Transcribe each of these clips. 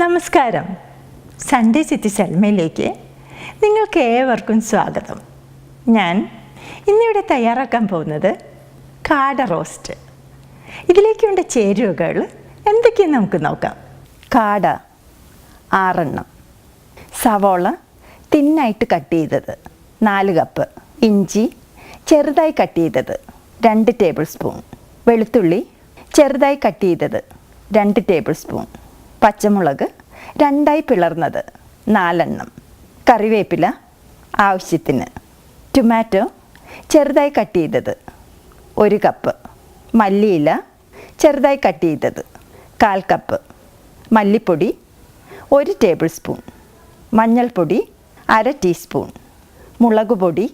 നമസ്കാരം. Sunday city സെൽമയിലേക്ക് നിങ്ങൾക്ക് ഏവർക്കും സ്വാഗതം. ഞാൻ ഇന്നിവിടെ തയ്യാറാക്കാൻ പോകുന്നത് കാട റോസ്റ്റ്. ഇതിലേക്ക് വേണ്ട ചേരുവകൾ എന്തൊക്കെയെന്ന് നമുക്ക് നോക്കാം. കാട 6 എണ്ണം, സവോള തിന്നായിട്ട് കട്ട് ചെയ്തത് 4 കപ്പ്, ഇഞ്ചി ചെറുതായി കട്ട് ചെയ്തത് 2 ടേബിൾ സ്പൂൺ, വെളുത്തുള്ളി ചെറുതായി കട്ട് ചെയ്തത് 2 ടേബിൾ സ്പൂൺ, പച്ചമുളക് 2ആയി പിളർന്നത് 4 എണ്ണം, കറിവേപ്പില ആവശ്യത്തിന്, ടൊമാറ്റോ ചെറുതായി കട്ട് ചെയ്തത് 1 കപ്പ്, മല്ലിയില ചെറുതായി കട്ട് ചെയ്തത് 1/4 കപ്പ്, മല്ലിപ്പൊടി 1 ടേബിൾ സ്പൂൺ, മഞ്ഞൾപ്പൊടി 1/2 ടീസ്പൂൺ, മുളക് പൊടി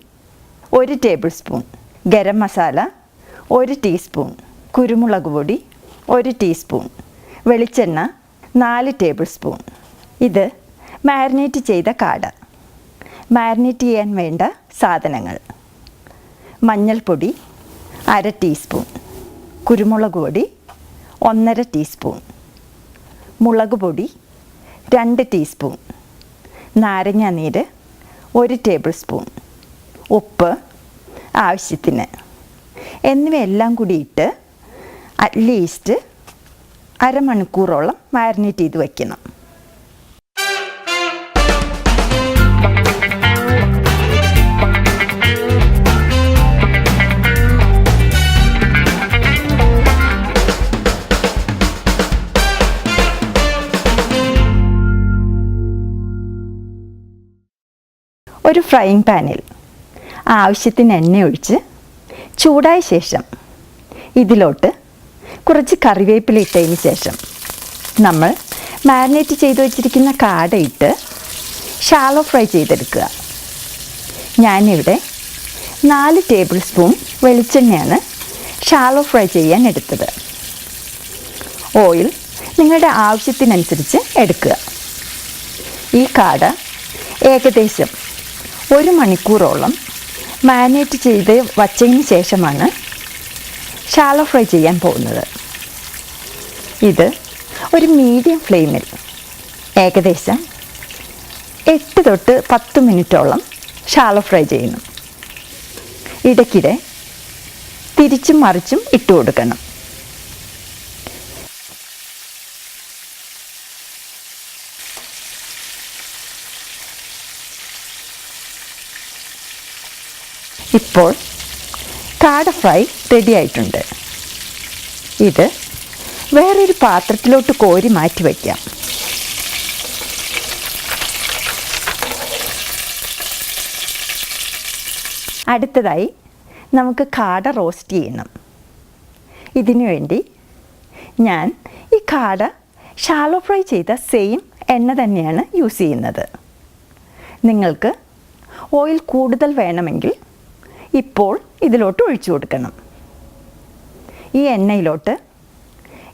1 table spoon, garam masala 1 teaspoon, കുരുമുളക് പൊടി 1 ടീസ്പൂൺ, വെളിച്ചെണ്ണ 4 ടേബിൾ സ്പൂൺ. ഇത് മാരിനേറ്റ് ചെയ്ത കാട. മാരിനേറ്റ് ചെയ്യാൻ വേണ്ട സാധനങ്ങൾ: മഞ്ഞൾപ്പൊടി 1/2 ടീസ്പൂൺ, കുരുമുളക് പൊടി 1/2 ടീസ്പൂൺ, മുളക് പൊടി 2 ടീസ്പൂൺ, നാരങ്ങാനീര് 1 ടേബിൾ സ്പൂൺ, ഉപ്പ് ആവശ്യത്തിന് എന്നിവയെല്ലാം കൂടി ഇട്ട് അറ്റ്ലീസ്റ്റ് അരമണിക്കൂറോളം മാരിനേറ്റ് ചെയ്ത് വയ്ക്കണം. ഒരു ഫ്രൈയിങ് പാനിൽ ആവശ്യത്തിന് എണ്ണ ഒഴിച്ച് ചൂടായ ശേഷം ഇതിലോട്ട് കുറച്ച് കറിവേപ്പില ഇട്ടതിന് ശേഷം നമ്മൾ മാരിനേറ്റ് ചെയ്ത് വെച്ചിരിക്കുന്ന കാട ഇട്ട് ഷാലോ ഫ്രൈ ചെയ്തെടുക്കുക. ഞാനിവിടെ 4 ടേബിൾ സ്പൂൺ വെളിച്ചെണ്ണയാണ് ഷാലോ ഫ്രൈ ചെയ്യാൻ എടുത്തത്. ഓയിൽ നിങ്ങളുടെ ആവശ്യത്തിനനുസരിച്ച് എടുക്കുക. ഈ കാട ഏകദേശം 1 മണിക്കൂറോളം മാരിനേറ്റ് ചെയ്ത് വച്ചതിന് ശേഷമാണ് ഷാലോ ഫ്രൈ ചെയ്യാൻ പോകുന്നത്. ഇത് ഒരു മീഡിയം ഫ്ലെയിമിൽ ഏകദേശം 8 തൊട്ട് 10 മിനിറ്റോളം ഷാലോ ഫ്രൈ ചെയ്യണം. ഇടയ്ക്കിടെ തിരിച്ചും മറിച്ചും ഇട്ട് കൊടുക്കണം. ഇപ്പോൾ കാട ഫ്രൈ റെഡി ആയിട്ടുണ്ട്. ഇത് വേറൊരു പാത്രത്തിലോട്ട് കോരി മാറ്റി വയ്ക്കാം. അടുത്തതായി നമുക്ക് കാട റോസ്റ്റ് ചെയ്യണം. ഇതിനു വേണ്ടി ഞാൻ ഈ കാട ഷാലോ ഫ്രൈ ചെയ്ത സെയിം എണ്ണ തന്നെയാണ് യൂസ് ചെയ്യുന്നത്. നിങ്ങൾക്ക് ഓയിൽ കൂടുതൽ വേണമെങ്കിൽ ഇപ്പോൾ ഇതിലോട്ട് ഒഴിച്ചു കൊടുക്കണം. ഈ എണ്ണയിലോട്ട്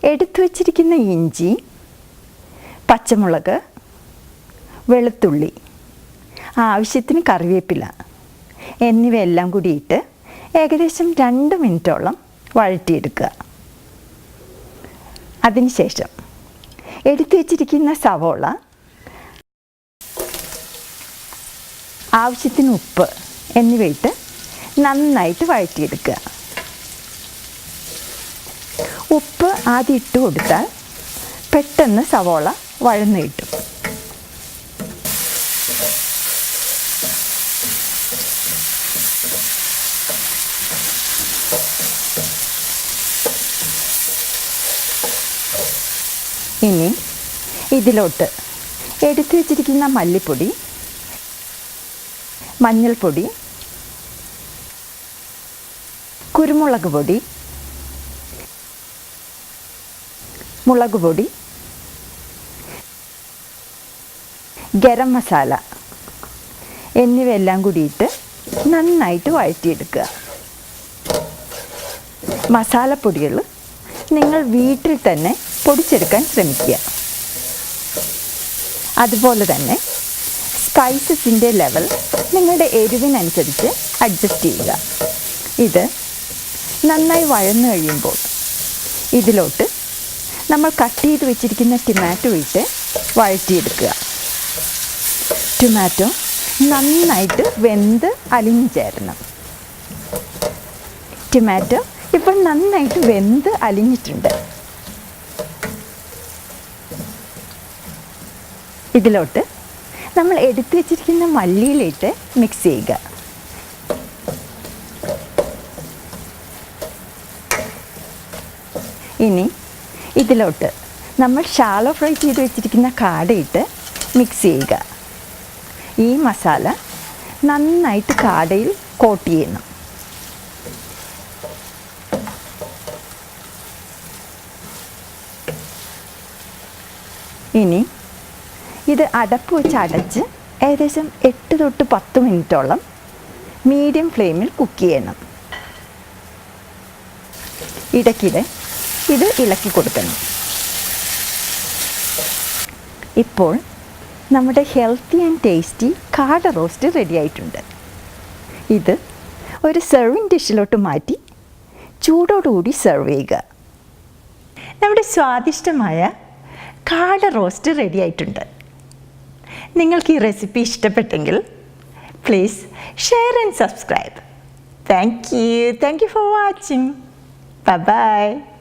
എടുത്തു വച്ചിരിക്കുന്ന ഇഞ്ചി, പച്ചമുളക്, വെളുത്തുള്ളി, ആവശ്യത്തിന് കറിവേപ്പില എന്നിവയെല്ലാം കൂടി ഇട്ട് ഏകദേശം 2 മിനിറ്റോളം വഴറ്റിയെടുക്കുക. അതിനുശേഷം എടുത്തു വച്ചിരിക്കുന്ന സവോള, ആവശ്യത്തിന് ഉപ്പ് എന്നിവയിട്ട് നന്നായിട്ട് വഴറ്റിയെടുക്കുക. ഉപ്പ് ആദ്യം ഇട്ട് കൊടുത്താൽ പെട്ടെന്ന് സവോള വഴന്ന് കിട്ടും. ഇനി ഇതിലോട്ട് എടുത്തു വച്ചിരിക്കുന്ന മല്ലിപ്പൊടി, മഞ്ഞൾപ്പൊടി, കുരുമുളക് പൊടി, മുളക് പൊടി, ഗരം മസാല എന്നിവയെല്ലാം കൂടിയിട്ട് നന്നായിട്ട് വഴറ്റിയെടുക്കുക. മസാലപ്പൊടികൾ നിങ്ങൾ വീട്ടിൽ തന്നെ പൊടിച്ചെടുക്കാൻ ശ്രമിക്കുക. അതുപോലെ തന്നെ സ്പൈസസിൻ്റെ ലെവൽ നിങ്ങളുടെ എരിവിനനുസരിച്ച് അഡ്ജസ്റ്റ് ചെയ്യുക. ഇത് നന്നായി വഴന്നു കഴിയുമ്പോൾ ഇതിലോട്ട് നമ്മൾ കട്ട് ചെയ്ത് വെച്ചിരിക്കുന്ന ടൊമാറ്റോ ഇട്ട് വഴറ്റിയെടുക്കുക. ടൊമാറ്റോ നന്നായിട്ട് വെന്ത് അലിഞ്ഞു ചേരണം. ടൊമാറ്റോ ഇപ്പോൾ നന്നായിട്ട് വെന്ത് അലിഞ്ഞിട്ടുണ്ട്. ഇതിലോട്ട് നമ്മൾ എടുത്തു വച്ചിരിക്കുന്ന മല്ലിയിലിട്ട് മിക്സ് ചെയ്യുക. ഇനി ഇതിലോട്ട് നമ്മൾ ഷാലോ ഫ്രൈ ചെയ്ത് വെച്ചിരിക്കുന്ന കാടയിട്ട് മിക്സ് ചെയ്യുക. ഈ മസാല നന്നായിട്ട് കാടയിൽ കോട്ട് ചെയ്യണം. ഇനി ഇത് അടപ്പ് വെച്ച് അടച്ച് ഏകദേശം 8 തൊട്ട് 10 മിനിറ്റോളം മീഡിയം ഫ്ലെയിമിൽ കുക്ക് ചെയ്യണം. ഇടയ്ക്കിടെ ഇത് ഇളക്കി കൊടുക്കണം. ഇപ്പോൾ നമ്മുടെ ഹെൽത്തി ആൻഡ് ടേസ്റ്റി കാട റോസ്റ്റ് റെഡി ആയിട്ടുണ്ട്. ഇത് ഒരു സെർവിങ് ഡിഷിലോട്ട് മാറ്റി ചൂടോടുകൂടി സെർവ് ചെയ്യുക. നമ്മുടെ സ്വാദിഷ്ടമായ കാട റോസ്റ്റ് റെഡി ആയിട്ടുണ്ട്. നിങ്ങൾക്ക് ഈ റെസിപ്പി ഇഷ്ടപ്പെട്ടെങ്കിൽ please share and subscribe. Thank you for watching. Bye-bye.